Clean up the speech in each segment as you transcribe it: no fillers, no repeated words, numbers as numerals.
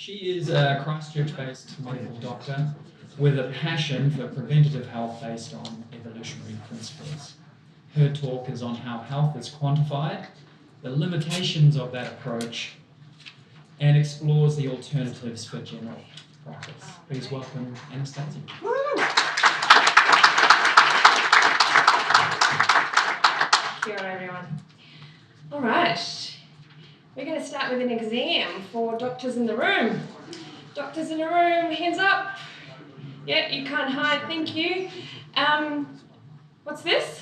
She is a Christchurch-based medical doctor with a passion for preventative health based on evolutionary principles. Her talk is on how health is quantified, the limitations of that approach, and explores the alternatives for general practice. Please welcome Anastasia. Kia ora, everyone. All right, we're going to start with an exam for doctors in the room. Doctors in the room, hands up. Yeah, you can't hide, thank you. What's this?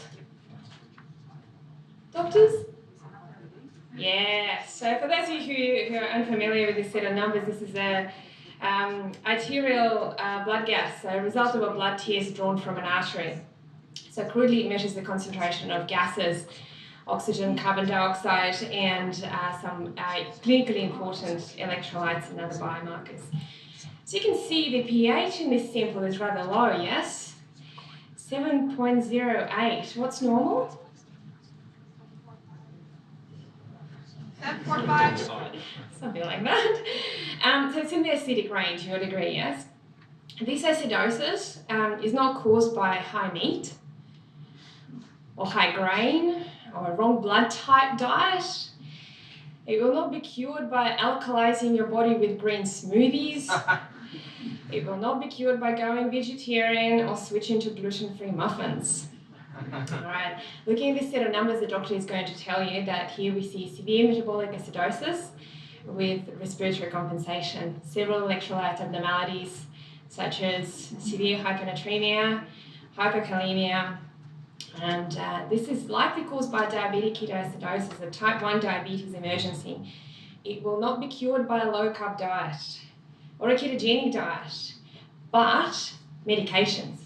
Doctors? Yeah, so for those of you who are unfamiliar with this set of numbers, this is a arterial blood gas, so a result of a blood test drawn from an artery. So crudely it measures the concentration of gases, oxygen, carbon dioxide, and some clinically important electrolytes and other biomarkers. So you can see the pH in this sample is rather low, yes? 7.08. What's normal? 7.5. Something like that. So it's in the acidic range, you would agree, yes? This acidosis is not caused by high meat or high grain or a wrong blood type diet. It will not be cured by alkalizing your body with green smoothies. It will not be cured by going vegetarian or switching to gluten-free muffins. All right, looking at this set of numbers, the doctor is going to tell you that here we see severe metabolic acidosis with respiratory compensation, several electrolyte abnormalities such as severe hyponatremia, hyperkalemia, and this is likely caused by diabetic ketoacidosis, a type 1 diabetes emergency. It will not be cured by a low-carb diet or a ketogenic diet, but medications.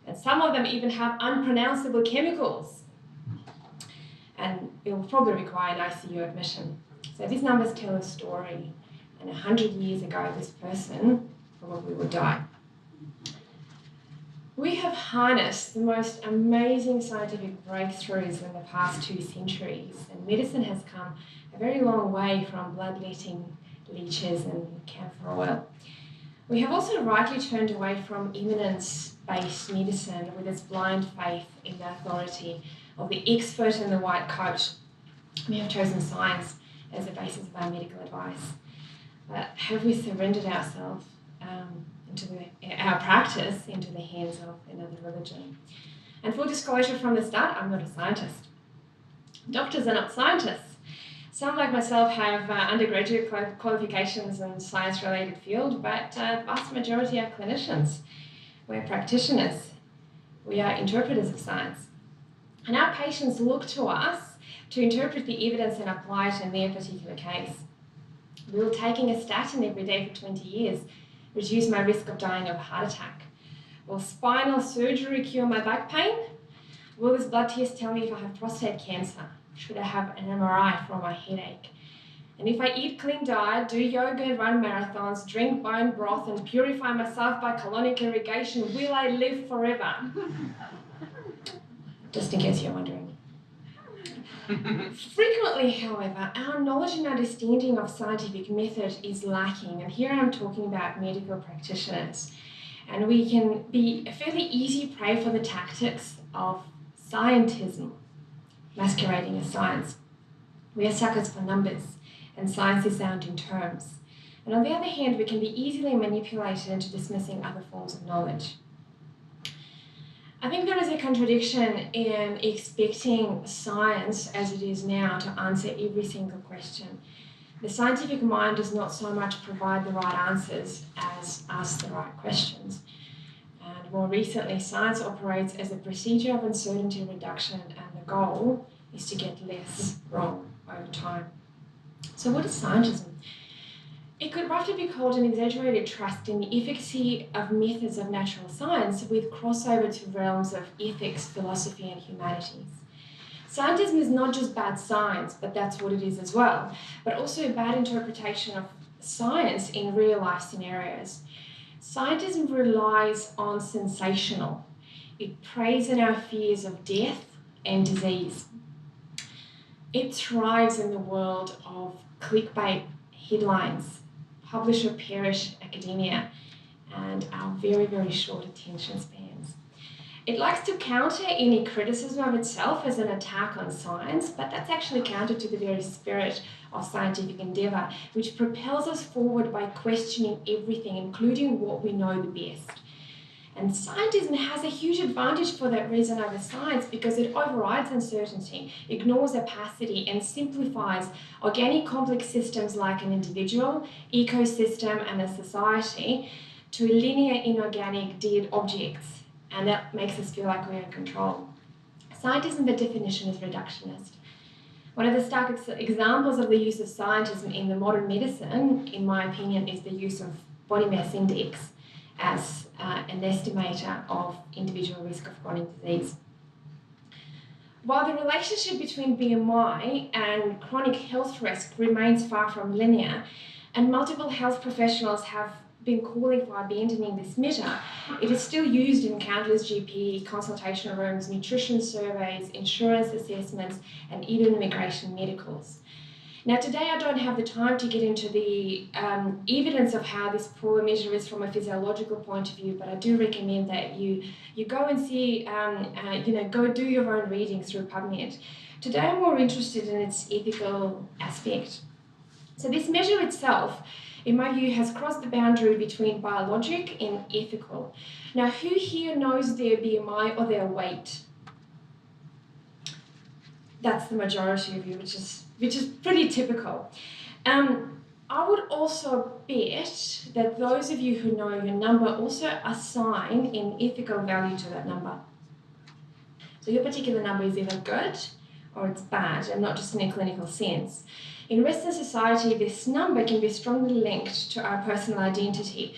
And some of them even have unpronounceable chemicals. And it will probably require an ICU admission. So these numbers tell a story. And 100 years ago, this person probably would die. We have harnessed the most amazing scientific breakthroughs in the past 2 centuries. And medicine has come a very long way from bloodletting leeches and camphor oil. We have also rightly turned away from eminence-based medicine with its blind faith in the authority of the expert in the white coat. We have chosen science as the basis of our medical advice. But have we surrendered ourselves our practice into the hands of another religion? And full disclosure from the start, I'm not a scientist. Doctors are not scientists. Some, like myself, have undergraduate qualifications in science-related field, but the vast majority are clinicians. We're practitioners. We are interpreters of science. And our patients look to us to interpret the evidence and apply it in their particular case. Will taking a statin every day for 20 years reduce my risk of dying of a heart attack? Will spinal surgery cure my back pain? Will this blood test tell me if I have prostate cancer? Should I have an MRI for my headache? And if I eat clean diet, do yoga and run marathons, drink bone broth and purify myself by colonic irrigation, will I live forever? Just in case you're wondering. Frequently, however, our knowledge and understanding of scientific method is lacking. And here I'm talking about medical practitioners. And we can be a fairly easy prey for the tactics of scientism, masquerading as science. We are suckers for numbers, and science is sounding terms. And on the other hand, we can be easily manipulated into dismissing other forms of knowledge. I think there is a contradiction in expecting science as it is now to answer every single question. The scientific mind does not so much provide the right answers as ask the right questions. And more recently, science operates as a procedure of uncertainty reduction, and the goal is to get less wrong over time. So what is scientism? It could roughly be called an exaggerated trust in the efficacy of methods of natural science with crossover to realms of ethics, philosophy, and humanities. Scientism is not just bad science, but that's what it is as well, but also a bad interpretation of science in real-life scenarios. Scientism relies on sensational. It preys on our fears of death and disease. It thrives in the world of clickbait headlines, publish or perish academia, and our very, very short attention spans. It likes to counter any criticism of itself as an attack on science, but that's actually counter to the very spirit of scientific endeavour, which propels us forward by questioning everything, including what we know the best. And scientism has a huge advantage for that reason over science because it overrides uncertainty, ignores opacity, and simplifies organic complex systems like an individual, ecosystem, and a society to linear, inorganic, dead objects. And that makes us feel like we're in control. Scientism, by definition, is reductionist. One of the starkest examples of the use of scientism in the modern medicine, in my opinion, is the use of body mass index as an estimator of individual risk of chronic disease. While the relationship between BMI and chronic health risk remains far from linear, and multiple health professionals have been calling for abandoning this measure, it is still used in countless GP consultation rooms, nutrition surveys, insurance assessments, and even immigration medicals. Now, today I don't have the time to get into the evidence of how this poor measure is from a physiological point of view, but I do recommend that you go and see, go do your own reading through PubMed. Today I'm more interested in its ethical aspect. So this measure itself, in my view, has crossed the boundary between biologic and ethical. Now, who here knows their BMI or their weight? That's the majority of you, which is pretty typical. I would also bet that those of you who know your number also assign an ethical value to that number. So your particular number is either good or it's bad, and not just in a clinical sense. In Western society, this number can be strongly linked to our personal identity,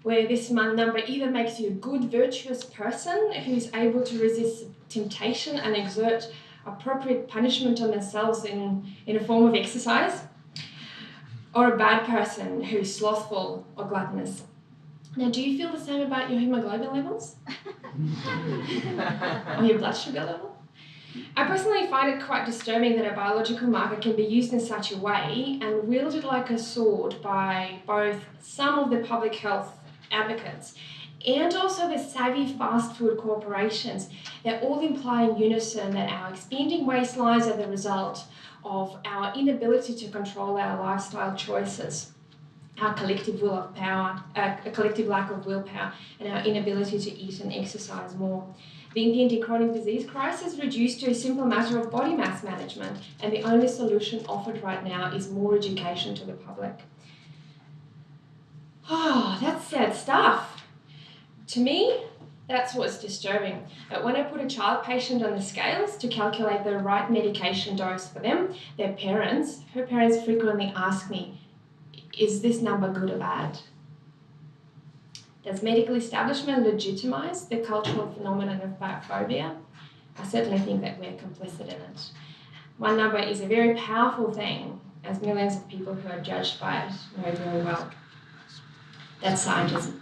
where this number either makes you a good, virtuous person who's able to resist temptation and exert appropriate punishment on themselves in a form of exercise, or a bad person who's slothful or gluttonous. Now, do you feel the same about your hemoglobin levels? Or your blood sugar level? I personally find it quite disturbing that a biological marker can be used in such a way and wielded like a sword by both some of the public health advocates and also the savvy fast food corporations that all imply in unison that our expanding waistlines are the result of our inability to control our lifestyle choices, our collective will of power, a collective lack of willpower, and our inability to eat and exercise more. The impending chronic disease crisis reduced to a simple matter of body mass management, and the only solution offered right now is more education to the public. Oh, that's sad stuff. To me, that's what's disturbing. But when I put a child patient on the scales to calculate the right medication dose for them, her parents frequently ask me, is this number good or bad? Does medical establishment legitimize the cultural phenomenon of biophobia? I certainly think that we're complicit in it. One number is a very powerful thing, as millions of people who are judged by it know very well. That's scientism.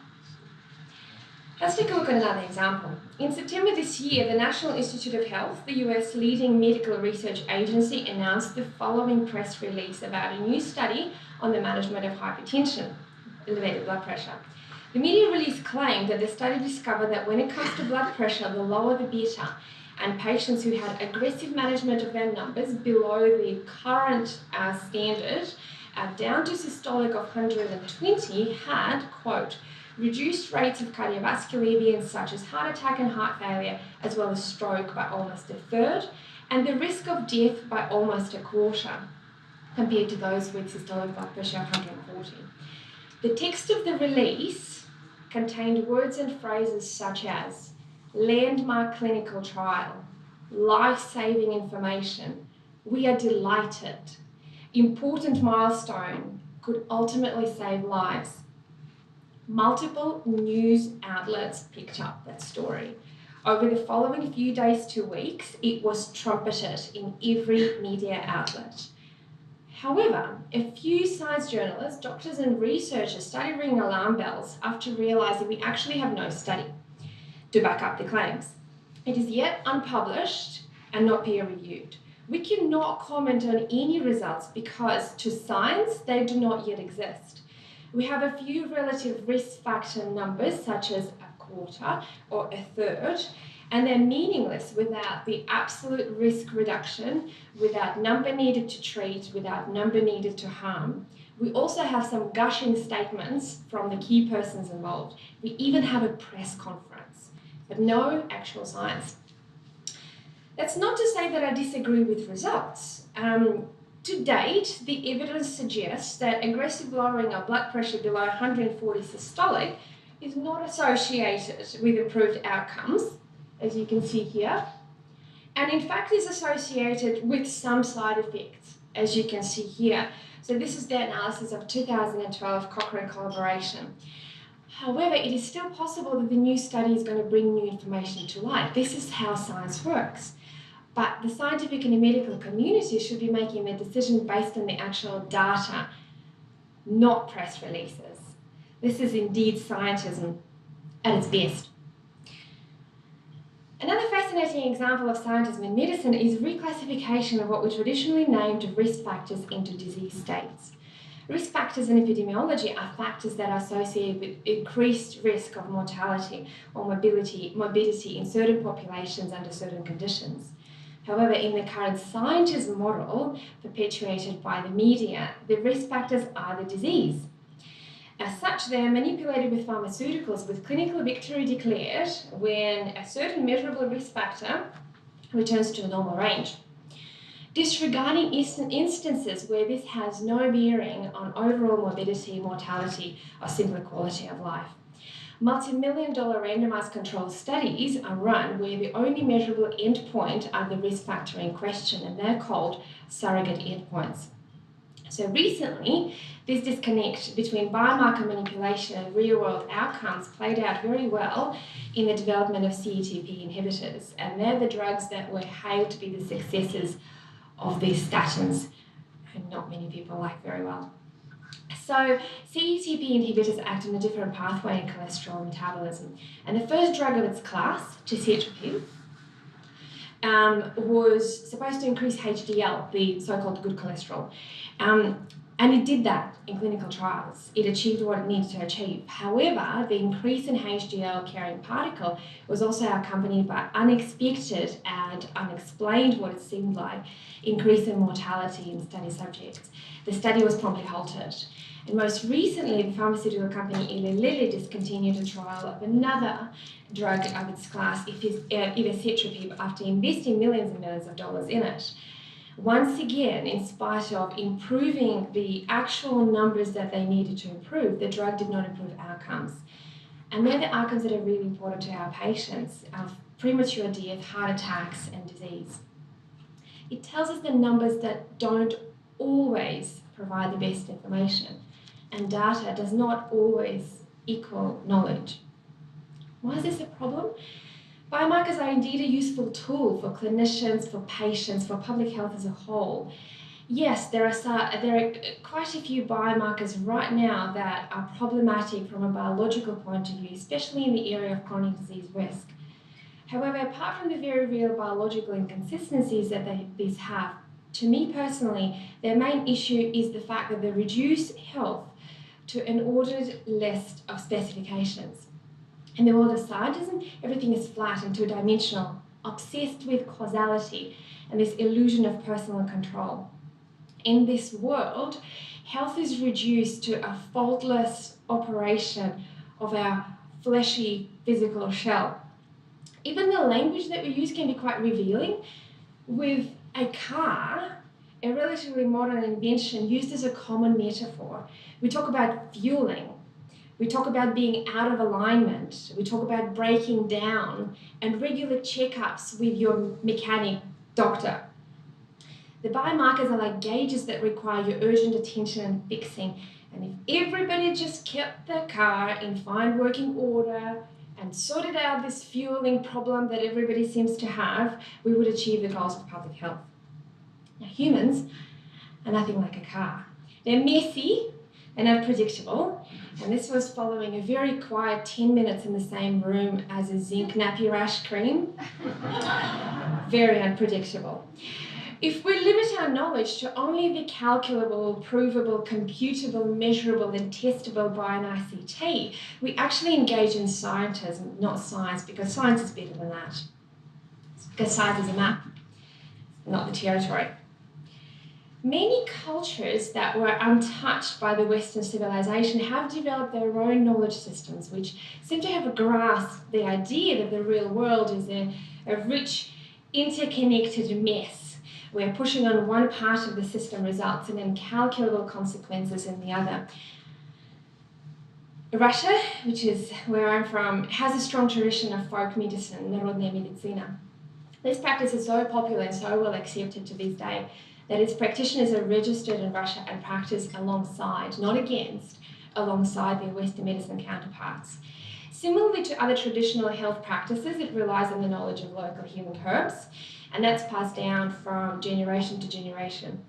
Let's take a look at another example. In September this year, the National Institute of Health, the US leading medical research agency, announced the following press release about a new study on the management of hypertension, elevated blood pressure. The media release claimed that the study discovered that when it comes to blood pressure, the lower the better, and patients who had aggressive management of their numbers below the current standard, down to systolic of 120, had, quote, reduced rates of cardiovascular events such as heart attack and heart failure, as well as stroke by almost a third, and the risk of death by almost a quarter, compared to those with systolic blood pressure of 140. The text of the release contained words and phrases such as landmark clinical trial, life-saving information, we are delighted, important milestone, could ultimately save lives. Multiple news outlets picked up that story. Over the following few days to weeks, it was trumpeted in every media outlet. However, a few science journalists, doctors and researchers started ringing alarm bells after realising we actually have no study to back up the claims. It is yet unpublished and not peer-reviewed. We cannot comment on any results because, to science, they do not yet exist. We have a few relative risk factor numbers, such as a quarter or a third, and they're meaningless without the absolute risk reduction, without number needed to treat, without number needed to harm. We also have some gushing statements from the key persons involved. We even have a press conference, but no actual science. That's not to say that I disagree with results. To date, the evidence suggests that aggressive lowering of blood pressure below 140 systolic is not associated with improved outcomes, as you can see here, and in fact is associated with some side effects, as you can see here. So this is the analysis of 2012 Cochrane collaboration. However, it is still possible that the new study is going to bring new information to light. This is how science works. But the scientific and the medical community should be making their decision based on the actual data, not press releases. This is indeed scientism at its best. Another fascinating example of scientism in medicine is reclassification of what we traditionally named risk factors into disease states. Risk factors in epidemiology are factors that are associated with increased risk of mortality or morbidity in certain populations under certain conditions. However, in the current scientism model perpetuated by the media, the risk factors are the disease. As such, they are manipulated with pharmaceuticals with clinical victory declared when a certain measurable risk factor returns to a normal range, disregarding instances where this has no bearing on overall morbidity, mortality, or simply quality of life. Multi-million-dollar randomized controlled studies are run where the only measurable endpoint are the risk factor in question, and they're called surrogate endpoints. So recently, this disconnect between biomarker manipulation and real-world outcomes played out very well in the development of CETP inhibitors, and they're the drugs that were hailed to be the successors of these statins, who not many people like very well. So CETP inhibitors act on a different pathway in cholesterol metabolism, and the first drug of its class, tirzepatide, was supposed to increase HDL, the so-called good cholesterol. And it did that in clinical trials. It achieved what it needed to achieve. However, the increase in HDL carrying particle was also accompanied by unexpected and unexplained, what it seemed like, increase in mortality in study subjects. The study was promptly halted. And most recently, the pharmaceutical company Eli Lilly discontinued a trial of another drug of its class, evacetrapib, after investing millions and millions of dollars in it. Once again, in spite of improving the actual numbers that they needed to improve, the drug did not improve outcomes. And they're the outcomes that are really important to our patients, of premature death, heart attacks, and disease. It tells us the numbers that don't always provide the best information, and data does not always equal knowledge. Why is this a problem? Biomarkers are indeed a useful tool for clinicians, for patients, for public health as a whole. Yes, there are quite a few biomarkers right now that are problematic from a biological point of view, especially in the area of chronic disease risk. However, apart from the very real biological inconsistencies that these have, to me personally, their main issue is the fact that they reduce health to an ordered list of specifications. In the world of scientism, everything is flat and two-dimensional, obsessed with causality and this illusion of personal control. In this world, health is reduced to a faultless operation of our fleshy physical shell. Even the language that we use can be quite revealing. With a car, a relatively modern invention used as a common metaphor, we talk about fueling. We talk about being out of alignment. We talk about breaking down and regular checkups with your mechanic doctor. The biomarkers are like gauges that require your urgent attention and fixing. And if everybody just kept their car in fine working order and sorted out this fueling problem that everybody seems to have, we would achieve the goals of public health. Now, humans are nothing like a car. They're messy and unpredictable, and this was following a very quiet 10 minutes in the same room as a zinc nappy rash cream. Very unpredictable. If we limit our knowledge to only the calculable, provable, computable, measurable, and testable by an ICT, we actually engage in scientism, not science, because science is better than that. Because science is a map, not the territory. Many cultures that were untouched by the Western civilization have developed their own knowledge systems, which seem to have grasped the idea that the real world is a rich, interconnected mess, where pushing on one part of the system results in incalculable consequences in the other. Russia, which is where I'm from, has a strong tradition of folk medicine, народная медицина. This practice is so popular and so well accepted to this day that its practitioners are registered in Russia and practice alongside, not against, alongside their Western medicine counterparts. Similarly to other traditional health practices, it relies on the knowledge of local healing herbs, and that's passed down from generation to generation.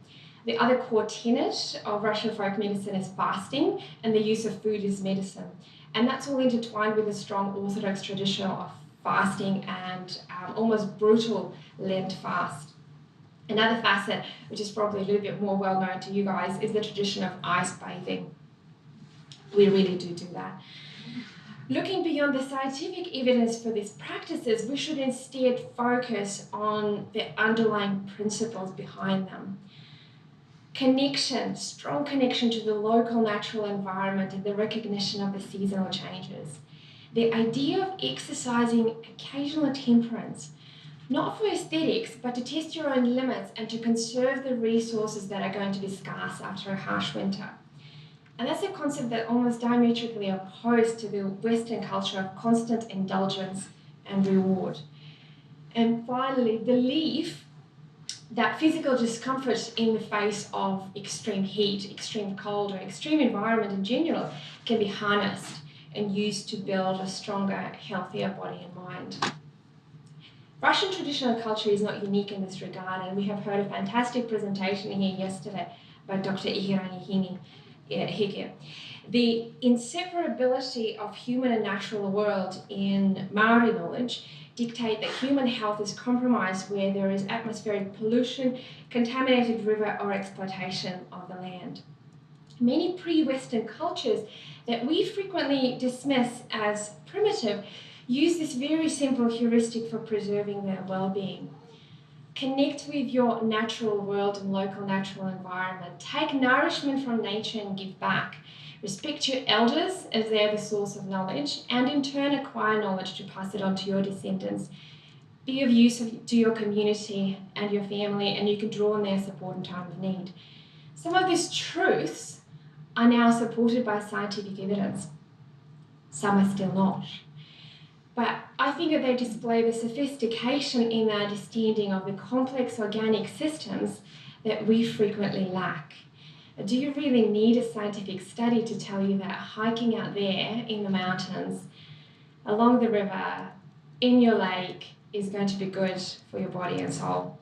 The other core tenet of Russian folk medicine is fasting and the use of food as medicine. And that's all intertwined with a strong Orthodox tradition of fasting and almost brutal Lent fast. Another facet, which is probably a little bit more well known to you guys, is the tradition of ice bathing. We really do that. Looking beyond the scientific evidence for these practices, we should instead focus on the underlying principles behind them. Connection, strong connection to the local natural environment and the recognition of the seasonal changes. The idea of exercising occasional temperance, not for aesthetics, but to test your own limits and to conserve the resources that are going to be scarce after a harsh winter. And that's a concept that almost diametrically opposed to the Western culture of constant indulgence and reward. And finally, belief that physical discomfort in the face of extreme heat, extreme cold, or extreme environment in general can be harnessed and used to build a stronger, healthier body and mind. Russian traditional culture is not unique in this regard, and we have heard a fantastic presentation here yesterday by Dr. Ihirani Hege. The inseparability of human and natural world in Maori knowledge dictate that human health is compromised where there is atmospheric pollution, contaminated river, or exploitation of the land. Many pre-Western cultures that we frequently dismiss as primitive use this very simple heuristic for preserving their well-being. Connect with your natural world and local natural environment. Take nourishment from nature and give back. Respect your elders as they are the source of knowledge, and in turn acquire knowledge to pass it on to your descendants. Be of use to your community and your family, and you can draw on their support in time of need. Some of these truths are now supported by scientific evidence. Some are still not. But I think that they display the sophistication in our understanding of the complex organic systems that we frequently lack. Do you really need a scientific study to tell you that hiking out there in the mountains, along the river, in your lake, is going to be good for your body and soul?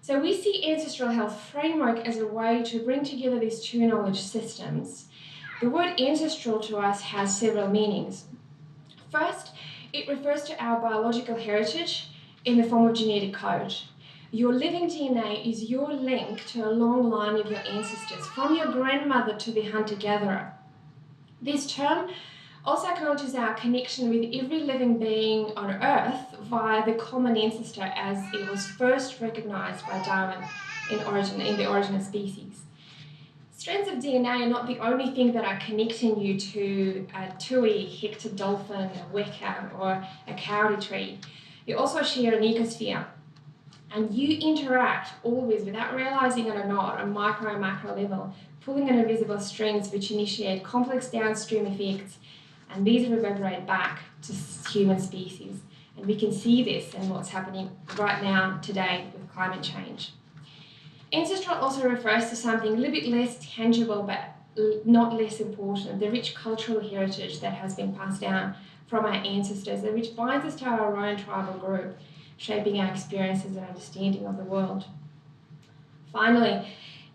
So we see Ancestral Health Framework as a way to bring together these two knowledge systems. The word ancestral to us has several meanings. First, it refers to our biological heritage in the form of genetic code. Your living DNA is your link to a long line of your ancestors, from your grandmother to the hunter-gatherer. This term also acknowledges our connection with every living being on Earth via the common ancestor, as it was first recognized by Darwin in The Origin of Species. Strands of DNA are not the only thing that are connecting you to a tui, hector dolphin, a weka, or a kauri tree. You also share an ecosphere, and you interact always, without realizing it or not, on micro and macro level, pulling on invisible strings which initiate complex downstream effects, and these reverberate back to human species. And we can see this in what's happening right now today with climate change. Ancestral also refers to something a little bit less tangible but not less important, the rich cultural heritage that has been passed down from our ancestors and which binds us to our own tribal group, shaping our experiences and understanding of the world. Finally,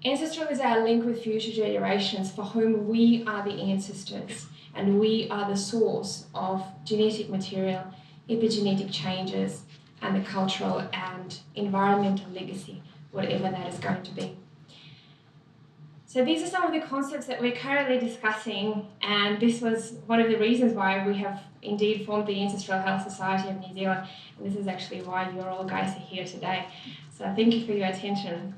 ancestral is our link with future generations for whom we are the ancestors and we are the source of genetic material, epigenetic changes, and the cultural and environmental legacy, whatever that is going to be. So these are some of the concepts that we're currently discussing, and this was one of the reasons why we have indeed formed the Ancestral Health Society of New Zealand, and this is actually why you all guys are here today. So thank you for your attention.